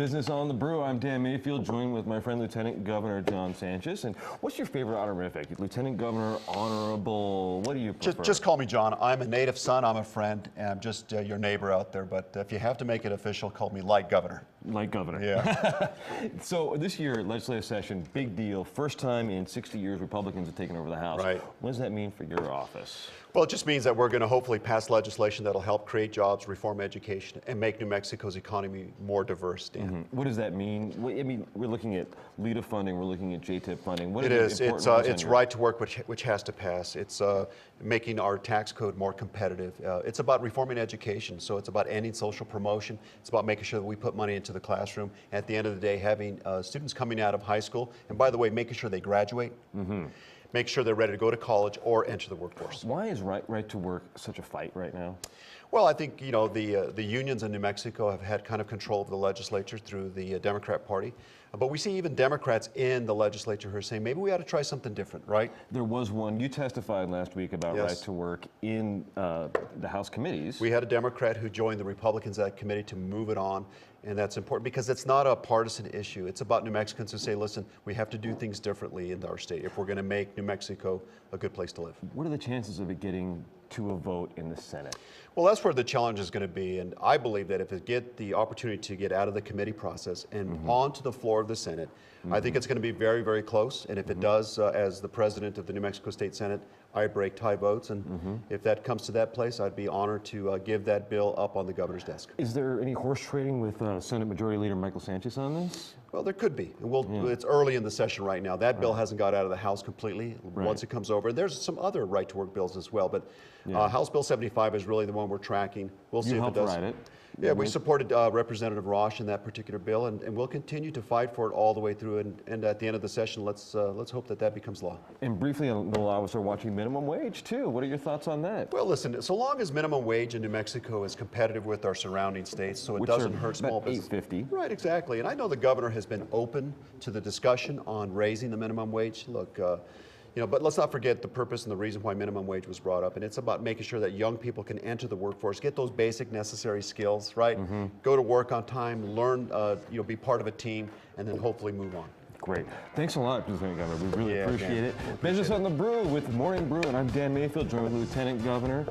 Business on the Brew. I'm Dan Mayfield, joined with my friend Lieutenant Governor John Sanchez. And what's your favorite honorific? Lieutenant Governor, Honorable, what do you prefer? Just call me John. I'm a native son, I'm a friend, and I'm just your neighbor out there. But if you have to make it official, call me Light Governor. Light Governor. Yeah. So this year, legislative session, big deal. First time in 60 years Republicans have taken over the House. Right. What does that mean for your office? Well, it just means that we're going to hopefully pass legislation that'll help create jobs, reform education, and make New Mexico's economy more diverse, Dan. Mm-hmm. What does that mean? I mean, we're looking at LEDA funding, we're looking at JTIP funding. What It are is. the important ones It's on your- right to work, which has to pass. It's making our tax code more competitive. It's about reforming education, so it's about ending social promotion. It's about making sure that we put money into the classroom. And at the end of the day, having students coming out of high school, and by the way, making sure they graduate, make sure they're ready to go to college or enter the workforce. Why is right to work such a fight right now? Well, I think the unions in New Mexico have had kind of control of the legislature through the Democrat Party, but we see even Democrats in the legislature who are saying maybe we ought to try something different, right? There was one. You testified last week about Yes. right to work in the House committees. We had a Democrat who joined the Republicans at that committee to move it on, and that's important because it's not a partisan issue. It's about New Mexicans who say, listen, we have to do things differently in our state if we're going to make New Mexico a good place to live. What are the chances of it getting to a vote in the Senate? Well, that's where the challenge is going to be, and I believe that if it get the opportunity to get out of the committee process and onto the floor of the Senate, I think it's going to be very, very close, and if it does, as the president of the New Mexico State Senate, I break tie votes, and if that comes to that place, I'd be honored to give that bill up on the governor's desk. Is there any horse trading with Senate Majority Leader Michael Sanchez on this? Well, there could be. It's early in the session right now. That bill hasn't got out of the House completely. Once it comes over, there's some other right-to-work bills as well, but House Bill 75 is really the one we're tracking. We'll see if it does. Write it. Yeah, we supported Representative Roche in that particular bill, and we'll continue to fight for it all the way through. And at the end of the session, let's hope that that becomes law. And briefly on the law, we're watching minimum wage too. What are your thoughts on that? Well, listen, so long as minimum wage in New Mexico is competitive with our surrounding states, so it doesn't hurt small business. $8.50. Right, exactly. And I know the governor has been open to the discussion on raising the minimum wage. Look, but let's not forget the purpose and the reason why minimum wage was brought up, and it's about making sure that young people can enter the workforce, get those basic necessary skills, right? Go to work on time, learn, be part of a team, and then hopefully move on. Great. Thanks a lot, Lieutenant Governor. We really appreciate Dan, it. Business on the Brew with Morning Brew, and I'm Dan Mayfield, joined with Lieutenant Governor